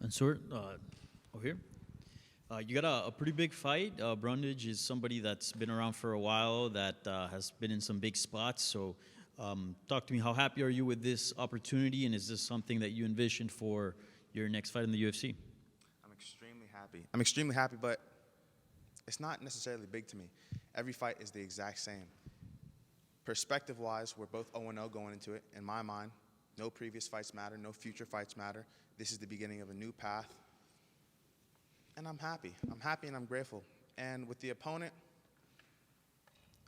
Mansur, over here. You got a pretty big fight. Brundage is somebody that's been around for a while, that has been in some big spots. So talk to me, how happy are you with this opportunity, and is this something that you envisioned for your next fight in the UFC? I'm extremely happy. I'm extremely happy, but it's not necessarily big to me. Every fight is the exact same. Perspective-wise, we're both 0-0 going into it. In my mind, no previous fights matter, no future fights matter. This is the beginning of a new path. And I'm happy. I'm happy and I'm grateful. And with the opponent,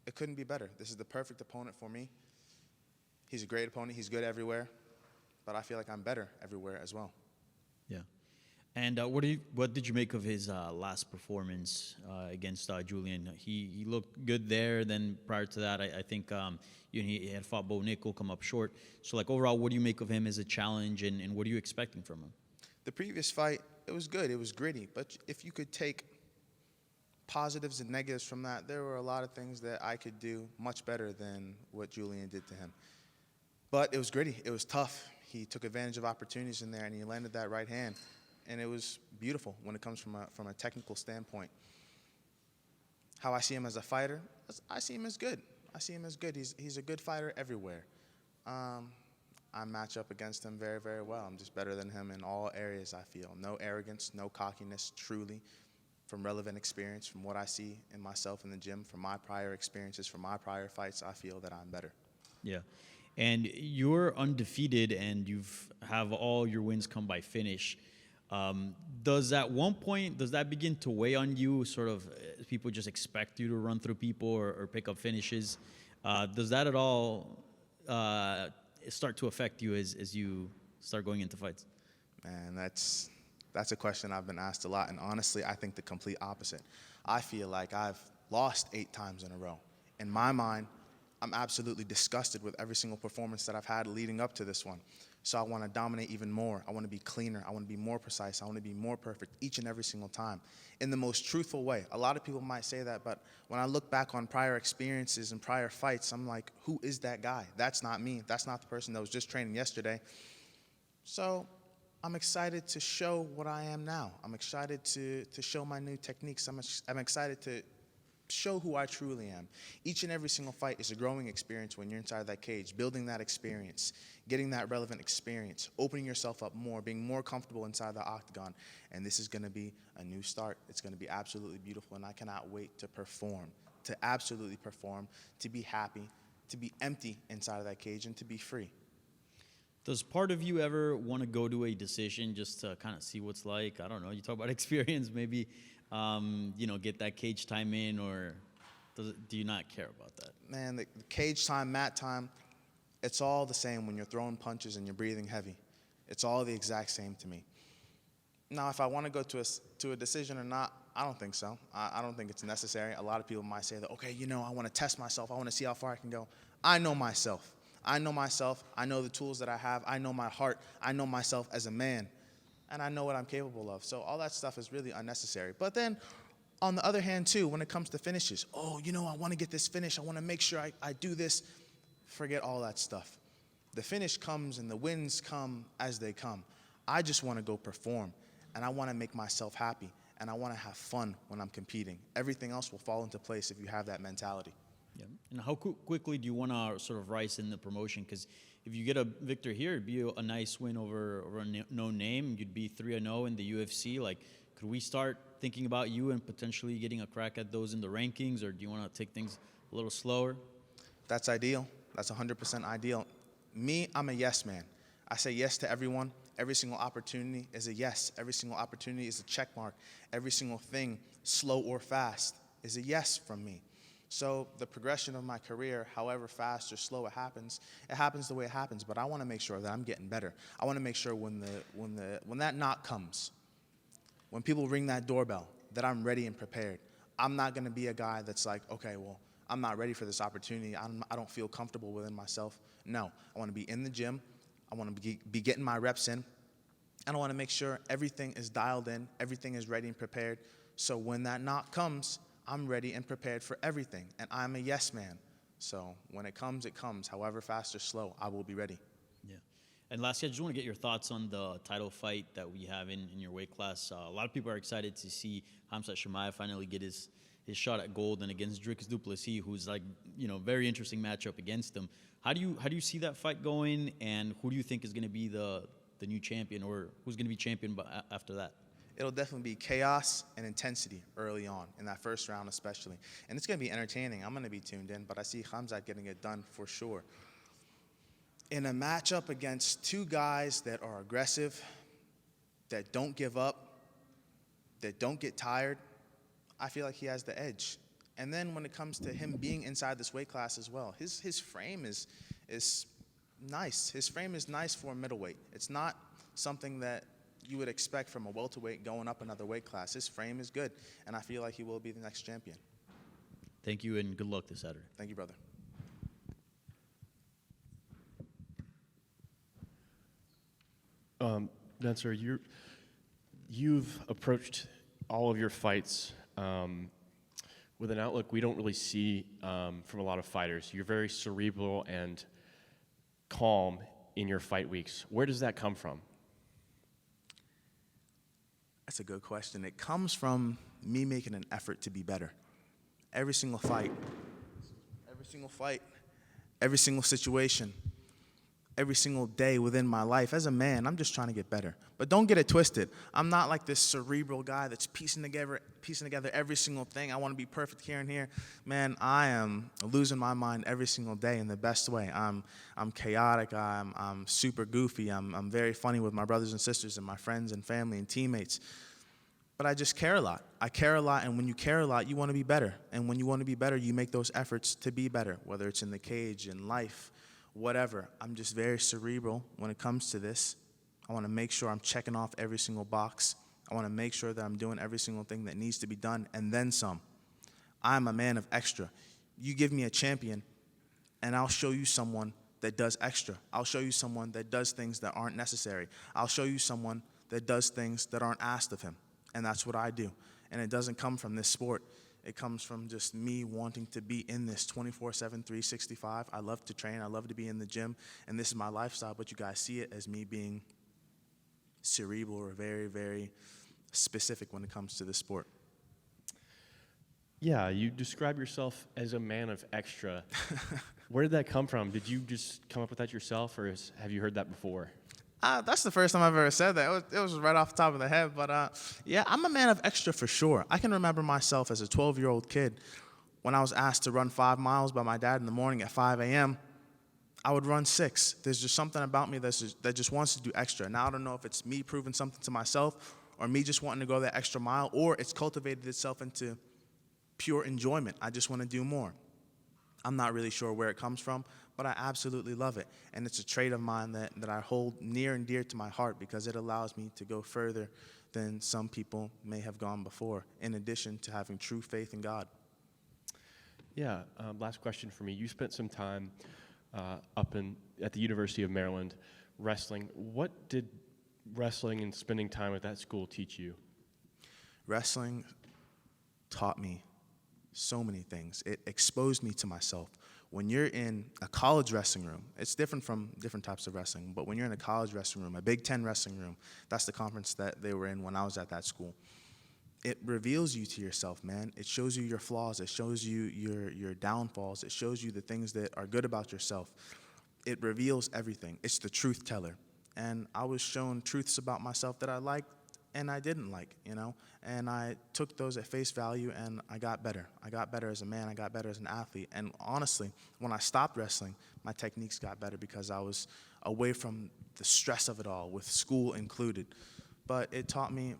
it couldn't be better. This is the perfect opponent for me. He's a great opponent. He's good everywhere. But I feel like I'm better everywhere as well. Yeah. And what did you make of his last performance against Julian? He looked good there. Then prior to that, I think he had fought Bo Nickel, come up short. So like overall, what do you make of him as a challenge, and what are you expecting from him? The previous fight, it was good. It was gritty. But if you could take positives and negatives from that, there were a lot of things that I could do much better than what Julian did to him. But it was gritty. It was tough. He took advantage of opportunities in there, and he landed that right hand. And it was beautiful when it comes from a technical standpoint. How I see him as a fighter, I see him as good. I see him as good. He's a good fighter everywhere. I match up against him very, very well. I'm just better than him in all areas, I feel. No arrogance, no cockiness, truly. From relevant experience, from what I see in myself in the gym, from my prior experiences, from my prior fights, I feel that I'm better. Yeah. And you're undefeated, and you've have all your wins come by finish. Does at one point, does that begin to weigh on you, sort of people just expect you to run through people or pick up finishes? Does that at all start to affect you as you start going into fights? Man, that's a question I've been asked a lot, and honestly, I think the complete opposite. I feel like I've lost 8 times in a row. In my mind, I'm absolutely disgusted with every single performance that I've had leading up to this one. So I want to dominate even more. I want to be cleaner. I want to be more precise. I want to be more perfect each and every single time in the most truthful way. A lot of people might say that, but when I look back on prior experiences and prior fights, I'm like, who is that guy? That's not me. That's not the person that was just training yesterday. So I'm excited to show what I am now. I'm excited to show my new techniques. I'm excited to show who I truly am. Each and every single fight is a growing experience when you're inside that cage, building that experience, getting that relevant experience, opening yourself up more, being more comfortable inside the octagon. And this is going to be a new start. It's going to be absolutely beautiful, and I cannot wait to perform, to absolutely perform, to be happy, to be empty inside of that cage, and to be free. Does part of you ever want to go to a decision just to kind of see what's like? I don't know. You talk about experience, maybe, get that cage time in, or do you not care about that? Man, the cage time, mat time, it's all the same when you're throwing punches and you're breathing heavy. It's all the exact same to me. Now, if I want to go to a decision or not, I don't think so. I don't think it's necessary. A lot of people might say that, okay, I want to test myself. I want to see how far I can go. I know myself. I know myself. I know the tools that I have. I know my heart. I know myself as a man. And I know what I'm capable of. So all that stuff is really unnecessary. But then, on the other hand, too, when it comes to finishes, I want to get this finish. I want to make sure I do this. Forget all that stuff. The finish comes and the wins come as they come. I just want to go perform. And I want to make myself happy. And I want to have fun when I'm competing. Everything else will fall into place if you have that mentality. Yeah. And how quickly do you want to sort of rise in the promotion? Because if you get a victory here, it'd be a nice win over a known name. You'd be 3-0 in the UFC. Like, could we start thinking about you and potentially getting a crack at those in the rankings, or do you want to take things a little slower? That's ideal. That's 100% ideal. Me, I'm a yes man. I say yes to everyone. Every single opportunity is a yes. Every single opportunity is a check mark. Every single thing, slow or fast, is a yes from me. So the progression of my career, however fast or slow it happens the way it happens. But I want to make sure that I'm getting better. I want to make sure when that knock comes, when people ring that doorbell, that I'm ready and prepared. I'm not going to be a guy that's like, okay, well, I'm not ready for this opportunity. I don't feel comfortable within myself. No, I want to be in the gym. I want to be getting my reps in. And I want to make sure everything is dialed in, everything is ready and prepared. So when that knock comes, I'm ready and prepared for everything, and I'm a yes man. So when it comes, however fast or slow, I will be ready. Yeah. And lastly, I just want to get your thoughts on the title fight that we have in your weight class. A lot of people are excited to see Khamzat Chimaev finally get his shot at gold, and against Dricus du Plessis, who's like, very interesting matchup against him. How do you see that fight going, and who do you think is going to be the new champion, or who's going to be champion after that? It'll definitely be chaos and intensity early on, in that first round especially. And it's going to be entertaining. I'm going to be tuned in, but I see Khamzat getting it done for sure. In a matchup against two guys that are aggressive, that don't give up, that don't get tired, I feel like he has the edge. And then when it comes to him being inside this weight class as well, his frame is nice. His frame is nice for a middleweight. It's not something that you would expect from a welterweight going up another weight class. His frame is good, and I feel like he will be the next champion. Thank you, and good luck this Saturday. Thank you, brother. Mansur, you've approached all of your fights with an outlook we don't really see from a lot of fighters. You're very cerebral and calm in your fight weeks. Where does that come from? That's a good question. It comes from me making an effort to be better. Every single fight, every single situation, every single day within my life. As a man, I'm just trying to get better. But don't get it twisted. I'm not like this cerebral guy that's piecing together every single thing. I want to be perfect here and here. Man, I am losing my mind every single day in the best way. I'm chaotic. I'm super goofy. I'm very funny with my brothers and sisters and my friends and family and teammates. But I just care a lot. I care a lot, and when you care a lot, you want to be better. And when you want to be better, you make those efforts to be better, whether it's in the cage, in life, whatever. I'm just very cerebral when it comes to this. I want to make sure I'm checking off every single box. I want to make sure that I'm doing every single thing that needs to be done, and then some. I'm a man of extra. You give me a champion, and I'll show you someone that does extra. I'll show you someone that does things that aren't necessary. I'll show you someone that does things that aren't asked of him, and that's what I do. And it doesn't come from this sport. It comes from just me wanting to be in this 24/7, 365. I love to train. I love to be in the gym. And this is my lifestyle, but you guys see it as me being cerebral or very, very specific when it comes to this sport. Yeah, you describe yourself as a man of extra. Where did that come from? Did you just come up with that yourself, or have you heard that before? That's the first time I've ever said that. It was right off the top of the head. But yeah, I'm a man of extra for sure. I can remember myself as a 12-year-old kid when I was asked to run 5 miles by my dad in the morning at 5 a.m. I would run 6. There's just something about me that just wants to do extra. Now, I don't know if it's me proving something to myself or me just wanting to go that extra mile, or it's cultivated itself into pure enjoyment. I just want to do more. I'm not really sure where it comes from, but I absolutely love it. And it's a trait of mine that I hold near and dear to my heart because it allows me to go further than some people may have gone before, in addition to having true faith in God. Yeah, last question for me. You spent some time at the University of Maryland wrestling. What did wrestling and spending time at that school teach you? Wrestling taught me so many things. It exposed me to myself. When you're in a college wrestling room, it's different from different types of wrestling, but when you're in a college wrestling room, a Big Ten wrestling room, that's the conference that they were in when I was at that school. It reveals you to yourself, man. It shows you your flaws. It shows you your downfalls. It shows you the things that are good about yourself. It reveals everything. It's the truth teller. And I was shown truths about myself that I liked and I didn't like, and I took those at face value and I got better. I got better as a man. I got better as an athlete. And honestly, when I stopped wrestling, my techniques got better because I was away from the stress of it all, with school included. But it taught me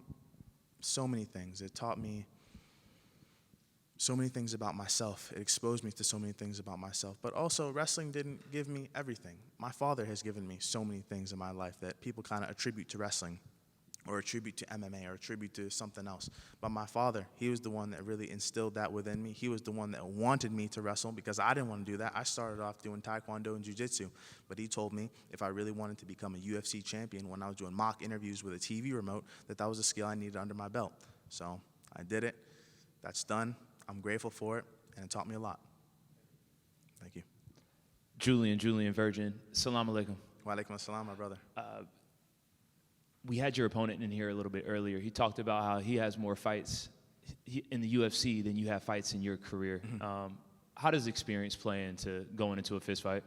so many things. It taught me so many things about myself. It exposed me to so many things about myself. But also, wrestling didn't give me everything. My father has given me so many things in my life that people kind of attribute to wrestling, or attribute to MMA, or attribute to something else. But my father, he was the one that really instilled that within me. He was the one that wanted me to wrestle because I didn't want to do that. I started off doing taekwondo and jiu-jitsu, but he told me if I really wanted to become a UFC champion when I was doing mock interviews with a TV remote, that was a skill I needed under my belt. So I did it. That's done. I'm grateful for it, and it taught me a lot. Thank you. Julian Virgin. Salam alaikum. Wa alaikum assalam, my brother. We had your opponent in here a little bit earlier. He talked about how he has more fights in the UFC than you have fights in your career. How does experience play into going into a fist fight?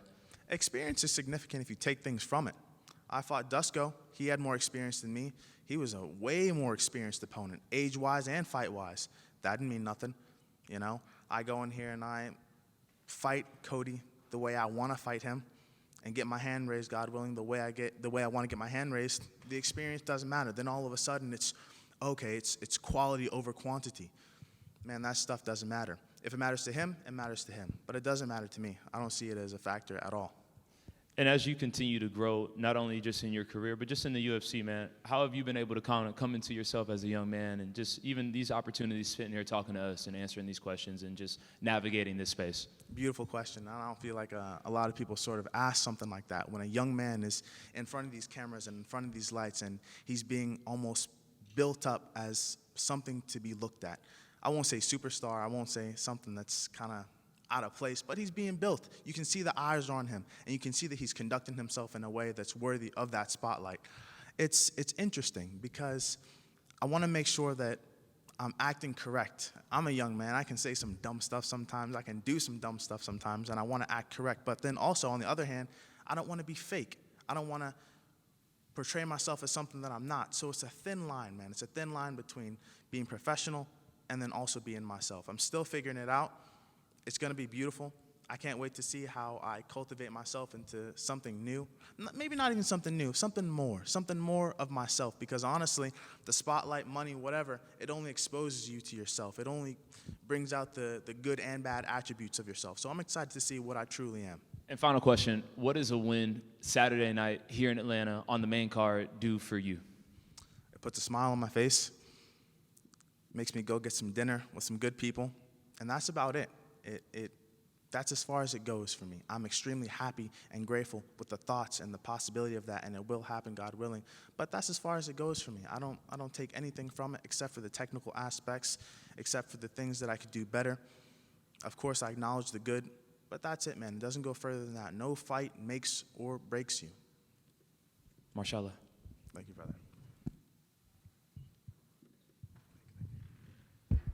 Experience is significant if you take things from it. I fought Dusko. He had more experience than me. He was a way more experienced opponent, age-wise and fight-wise. That didn't mean nothing, you know. I go in here and I fight Cody the way I want to fight him and get my hand raised, God willing, the way I want to get my hand raised. The experience doesn't matter. Then all of a sudden it's, okay, it's quality over quantity. Man, that stuff doesn't matter. If it matters to him, it matters to him. But it doesn't matter to me. I don't see it as a factor at all. And as you continue to grow, not only just in your career, but just in the UFC, man, how have you been able to kind of come into yourself as a young man and just even these opportunities sitting here talking to us and answering these questions and just navigating this space? Beautiful question. I don't feel like a lot of people sort of ask something like that. When a young man is in front of these cameras and in front of these lights and he's being almost built up as something to be looked at. I won't say superstar. I won't say something that's kind of out of place, but he's being built. You can see the eyes are on him, and you can see that he's conducting himself in a way that's worthy of that spotlight. It's interesting because I want to make sure that I'm acting correct. I'm a young man. I can say some dumb stuff sometimes. I can do some dumb stuff sometimes, and I want to act correct. But then also, on the other hand, I don't want to be fake. I don't want to portray myself as something that I'm not. So it's a thin line, man. It's a thin line between being professional and then also being myself. I'm still figuring it out. It's going to be beautiful. I can't wait to see how I cultivate myself into something new. Maybe not even something new, something more of myself. Because honestly, the spotlight, money, whatever, it only exposes you to yourself. It only brings out the good and bad attributes of yourself. So I'm excited to see what I truly am. And final question, what does a win Saturday night here in Atlanta on the main card do for you? It puts a smile on my face, makes me go get some dinner with some good people, and that's about it. That's as far as it goes for me. I'm extremely happy and grateful with the thoughts and the possibility of that, and it will happen, God willing. But that's as far as it goes for me. I don't take anything from it except for the technical aspects, except for the things that I could do better. Of course, I acknowledge the good, but that's it, man. It doesn't go further than that. No fight makes or breaks you. Mashallah. Thank you, brother.